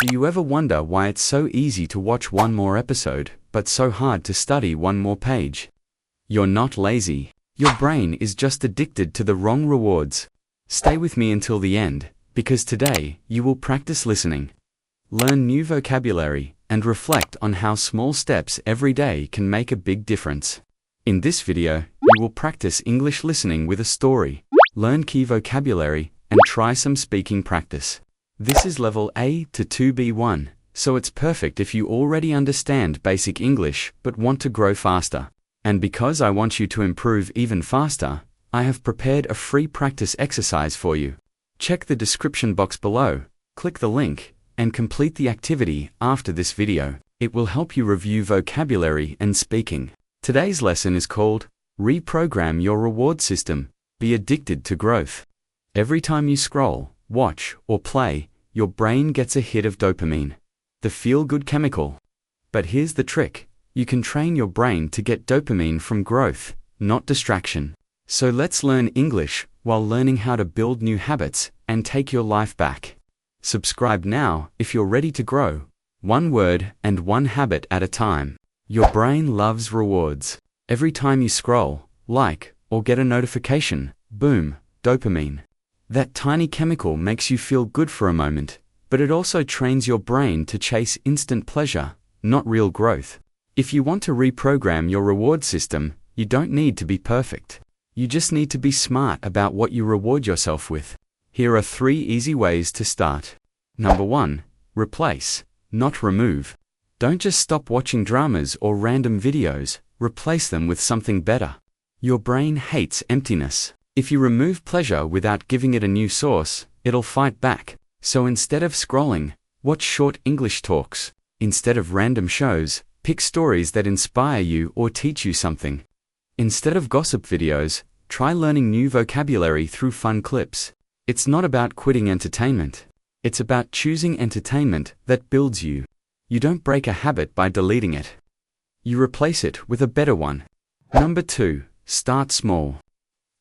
Do you ever wonder why it's so easy to watch one more episode, but so hard to study one more page? You're not lazy. Your brain is just addicted to the wrong rewards. Stay with me until the end, because today you will practice listening, learn new vocabulary, and reflect on how small steps every day can make a big difference. In this video, you will practice English listening with a story, learn key vocabulary, and try some speaking practice. This is level A to 2B1, so it's perfect if you already understand basic English but want to grow faster. And because I want you to improve even faster, I have prepared a free practice exercise for you. Check the description box below, click the link, and complete the activity after this video. It will help you review vocabulary and speaking. Today's lesson is called Reprogram Your Reward System. Be addicted to growth. Every time you scroll, watch, or play, your brain gets a hit of dopamine, the feel-good chemical. But here's the trick. You can train your brain to get dopamine from growth, not distraction. So let's learn English while learning how to build new habits and take your life back. Subscribe now if you're ready to grow, one word and one habit at a time. Your brain loves rewards. Every time you scroll, like, or get a notification, boom, dopamine. That tiny chemical makes you feel good for a moment, but it also trains your brain to chase instant pleasure, not real growth. If you want to reprogram your reward system, you don't need to be perfect. You just need to be smart about what you reward yourself with. Here are 3 easy ways to start. Number 1. Replace, not remove. Don't just stop watching dramas or random videos, replace them with something better. Your brain hates emptiness. If you remove pleasure without giving it a new source, it'll fight back. So instead of scrolling, watch short English talks. Instead of random shows, pick stories that inspire you or teach you something. Instead of gossip videos, try learning new vocabulary through fun clips. It's not about quitting entertainment. It's about choosing entertainment that builds you. You don't break a habit by deleting it. You replace it with a better one. Number 2. Start small.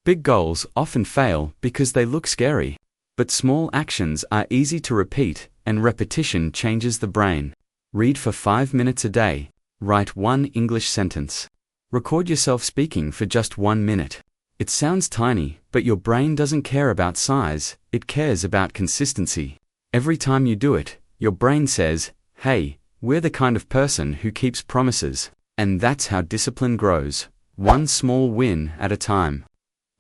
Big goals often fail because they look scary. But small actions are easy to repeat, and repetition changes the brain. Read for 5 minutes a day. Write 1 English sentence. Record yourself speaking for just 1 minute. It sounds tiny, but your brain doesn't care about size, it cares about consistency. Every time you do it, your brain says, hey, we're the kind of person who keeps promises. And that's how discipline grows, one small win at a time.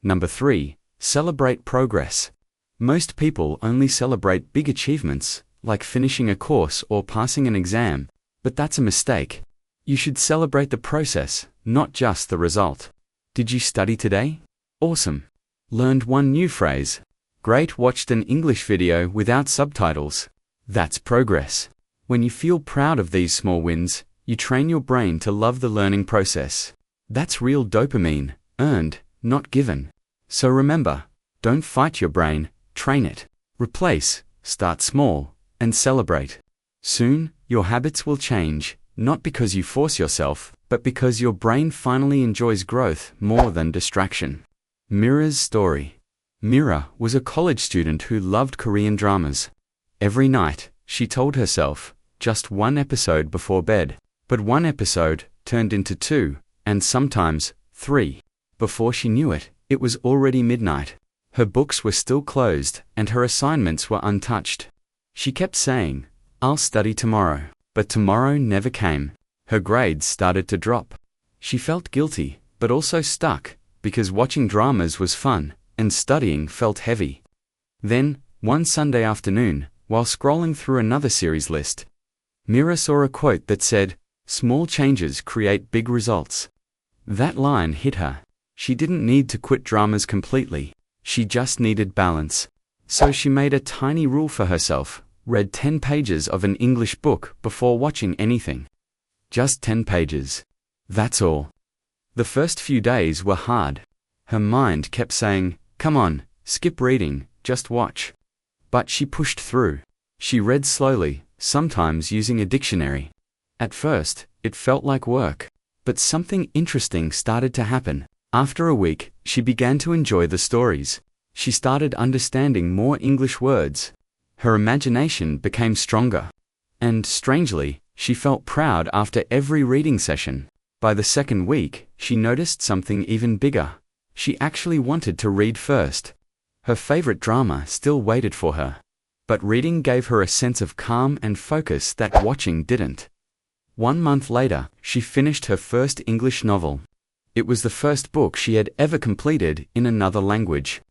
Number 3. Celebrate progress. Most people only celebrate big achievements, like finishing a course or passing an exam, but that's a mistake. You should celebrate the process, not just the result. Did you study today? Awesome. Learned 1 new phrase. Great. Watched an English video without subtitles. That's progress. When you feel proud of these small wins, you train your brain to love the learning process. That's real dopamine, earned, not given. So remember, don't fight your brain, train it. Replace, start small, and celebrate. Soon, your habits will change, not because you force yourself, but because your brain finally enjoys growth more than distraction. Mira's story. Mira was a college student who loved Korean dramas. Every night, she told herself, just 1 episode before bed. But 1 episode turned into 2, and sometimes 3. Before she knew it, it was already midnight. Her books were still closed, and her assignments were untouched. She kept saying, I'll study tomorrow. But tomorrow never came. Her grades started to drop. She felt guilty, but also stuck, because watching dramas was fun, and studying felt heavy. Then, one Sunday afternoon, while scrolling through another series list, Mira saw a quote that said, small changes create big results. That line hit her. She didn't need to quit dramas completely. She just needed balance. So she made a tiny rule for herself, read 10 pages of an English book before watching anything. Just 10 pages. That's all. The first few days were hard. Her mind kept saying, come on, skip reading, just watch. But she pushed through. She read slowly, sometimes using a dictionary. At first, it felt like work. But something interesting started to happen. After a week, she began to enjoy the stories. She started understanding more English words. Her imagination became stronger. And, strangely, she felt proud after every reading session. By the second week, she noticed something even bigger. She actually wanted to read first. Her favorite drama still waited for her. But reading gave her a sense of calm and focus that watching didn't. 1 month later, she finished her first English novel. It was the first book she had ever completed in another language.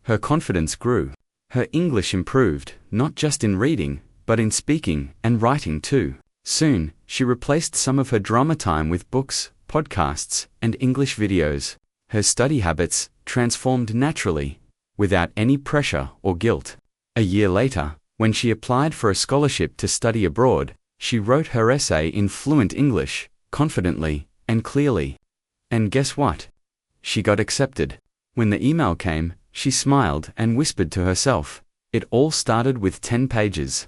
Her confidence grew. Her English improved, not just in reading, but in speaking and writing too. Soon, she replaced some of her drama time with books, podcasts, and English videos. Her study habits transformed naturally, without any pressure or guilt. A year later, when she applied for a scholarship to study abroad, she wrote her essay in fluent English, confidently and clearly. And guess what? She got accepted. When the email came, she smiled and whispered to herself. It all started with 10 pages.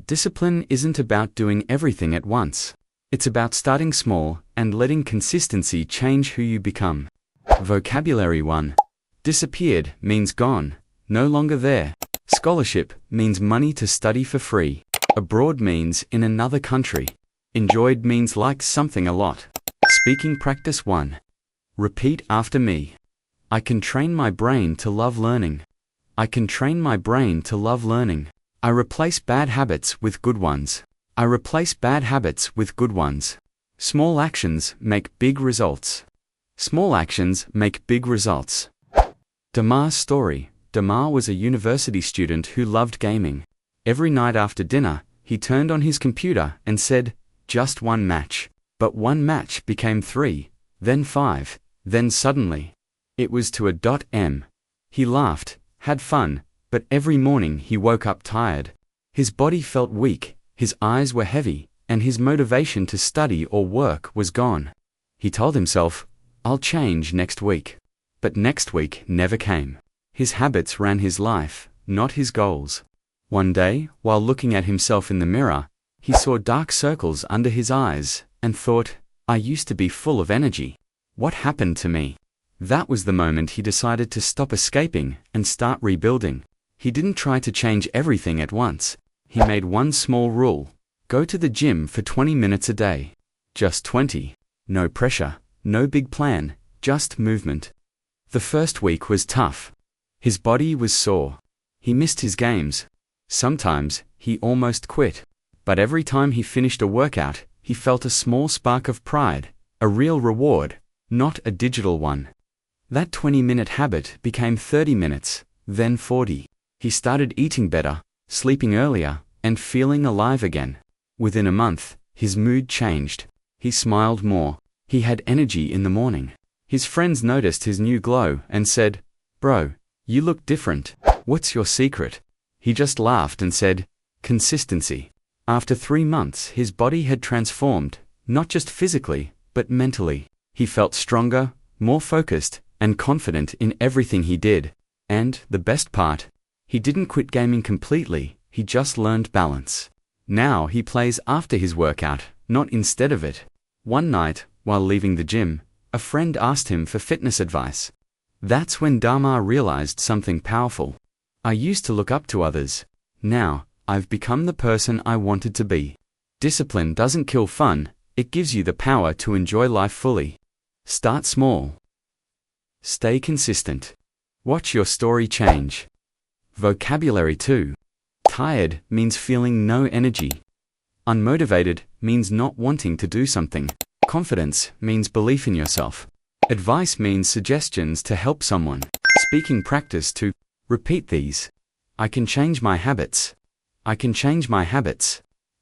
Discipline isn't about doing everything at once. It's about starting small and letting consistency change who you become. Vocabulary 1. Disappeared means gone, no longer there. Scholarship means money to study for free. Abroad means in another country. Enjoyed means like something a lot. Speaking practice 1. Repeat after me. I can train my brain to love learning. I can train my brain to love learning. I replace bad habits with good ones. I replace bad habits with good ones. Small actions make big results. Small actions make big results. Damar's story. Damar was a university student who loved gaming. Every night after dinner, he turned on his computer and said, "Just one match." But one match became 3, then 5, then suddenly, it was to a .m. He laughed, had fun, but every morning he woke up tired. His body felt weak, his eyes were heavy, and his motivation to study or work was gone. He told himself, "I'll change next week." But next week never came. His habits ran his life, not his goals. One day, while looking at himself in the mirror, he saw dark circles under his eyes and thought, "I used to be full of energy. What happened to me?" That was the moment he decided to stop escaping and start rebuilding. He didn't try to change everything at once. He made one small rule. Go to the gym for 20 minutes a day. Just 20. No pressure, no big plan, just movement. The first week was tough. His body was sore. He missed his games. Sometimes, he almost quit. But every time he finished a workout, he felt a small spark of pride, a real reward, not a digital one. That 20-minute habit became 30 minutes, then 40. He started eating better, sleeping earlier, and feeling alive again. Within a month, his mood changed. He smiled more. He had energy in the morning. His friends noticed his new glow and said, "Bro, you look different. What's your secret?" He just laughed and said, "Consistency." After 3 months, his body had transformed, not just physically, but mentally. He felt stronger, more focused, and confident in everything he did. And, the best part, he didn't quit gaming completely, he just learned balance. Now he plays after his workout, not instead of it. One night, while leaving the gym, a friend asked him for fitness advice. That's when Damar realized something powerful. I used to look up to others. Now, I've become the person I wanted to be. Discipline doesn't kill fun, it gives you the power to enjoy life fully. Start small. Stay consistent. Watch your story change. Vocabulary 2. Tired means feeling no energy. Unmotivated means not wanting to do something. Confidence means belief in yourself. Advice means suggestions to help someone. Speaking practice 2. Repeat these. I can change my habits. I can change my habits.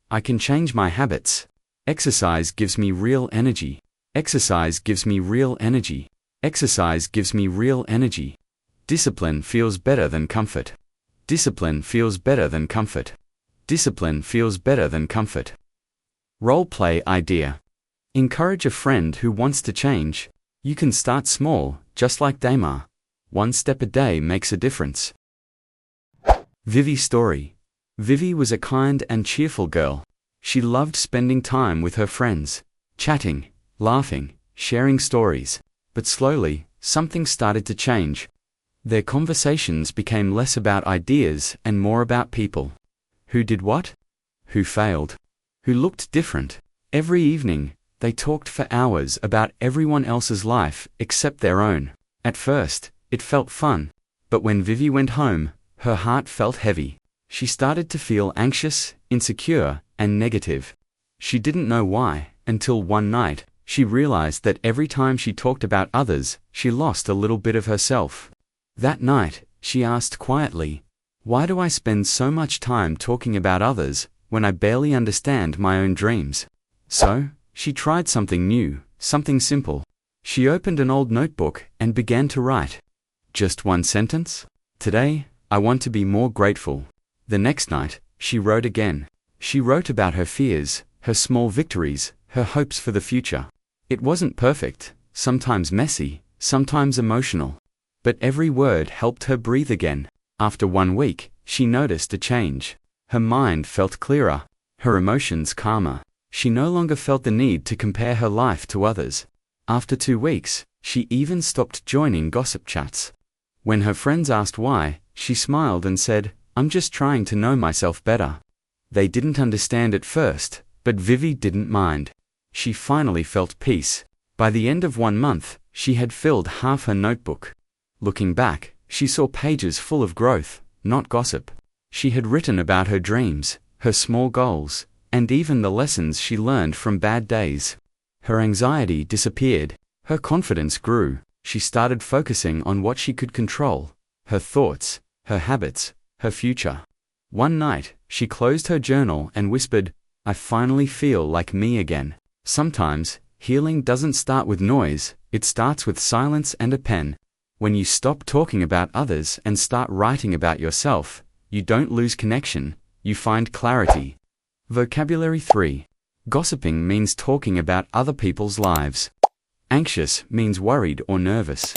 I can change my habits. Exercise gives me real energy. Exercise gives me real energy. Exercise gives me real energy. Discipline feels better than comfort. Discipline feels better than comfort. Discipline feels better than comfort. Role play idea. Encourage a friend who wants to change. You can start small, just like Damar. 1 step a day makes a difference. Vivi's story. Vivi was a kind and cheerful girl. She loved spending time with her friends, chatting, laughing, sharing stories. But slowly, something started to change. Their conversations became less about ideas and more about people. Who did what? Who failed? who looked different. Every evening, they talked for hours about everyone else's life except their own. At first, it felt fun. But when Vivi went home, her heart felt heavy. She started to feel anxious, insecure, and negative. She didn't know why, until one night, she realized that every time she talked about others, she lost a little bit of herself. That night, she asked quietly, "Why do I spend so much time talking about others, when I barely understand my own dreams?" So, she tried something new, something simple. She opened an old notebook and began to write. Just one sentence? "Today, I want to be more grateful." The next night, she wrote again. She wrote about her fears, her small victories, her hopes for the future. It wasn't perfect, sometimes messy, sometimes emotional. But every word helped her breathe again. After 1 week, she noticed a change. Her mind felt clearer, her emotions calmer. She no longer felt the need to compare her life to others. After 2 weeks, she even stopped joining gossip chats. When her friends asked why, she smiled and said, "I'm just trying to know myself better." They didn't understand at first, but Vivi didn't mind. She finally felt peace. By the end of 1 month, she had filled half her notebook. Looking back, she saw pages full of growth, not gossip. She had written about her dreams, her small goals, and even the lessons she learned from bad days. Her anxiety disappeared. Her confidence grew. She started focusing on what she could control: her thoughts, her habits, her future. One night, she closed her journal and whispered, "I finally feel like me again." Sometimes, healing doesn't start with noise, it starts with silence and a pen. When you stop talking about others and start writing about yourself, you don't lose connection, you find clarity. Vocabulary 3. Gossiping means talking about other people's lives. Anxious means worried or nervous.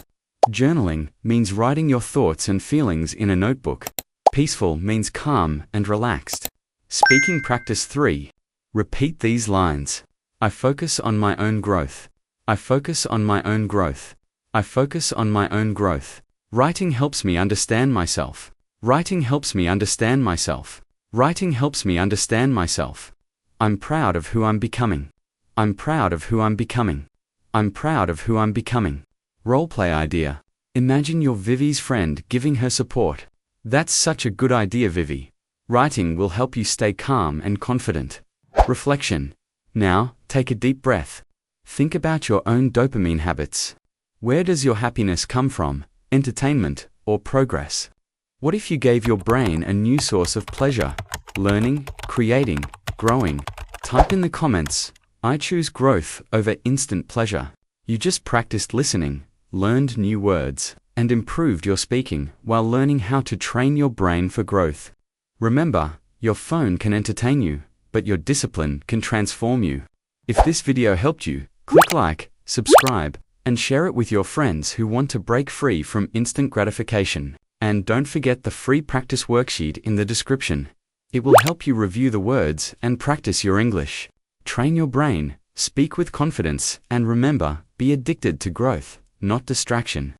Journaling means writing your thoughts and feelings in a notebook. Peaceful means calm and relaxed. Speaking practice 3. Repeat these lines. I focus on my own growth. I focus on my own growth. I focus on my own growth. Writing helps me understand myself. Writing helps me understand myself. Writing helps me understand myself. I'm proud of who I'm becoming. I'm proud of who I'm becoming. I'm proud of who I'm becoming. Roleplay idea. Imagine you're Vivi's friend giving her support. That's such a good idea, Vivi. Writing will help you stay calm and confident. Reflection. Now, take a deep breath. Think about your own dopamine habits. Where does your happiness come from, entertainment or progress? What if you gave your brain a new source of pleasure? Learning, creating, growing. Type in the comments, "I choose growth over instant pleasure." You just practiced listening, learned new words, and improved your speaking while learning how to train your brain for growth. Remember, your phone can entertain you, but your discipline can transform you. If this video helped you, click like, subscribe, and share it with your friends who want to break free from instant gratification. And don't forget the free practice worksheet in the description. It will help you review the words and practice your English. Train your brain, speak with confidence, and remember, be addicted to growth, not distraction.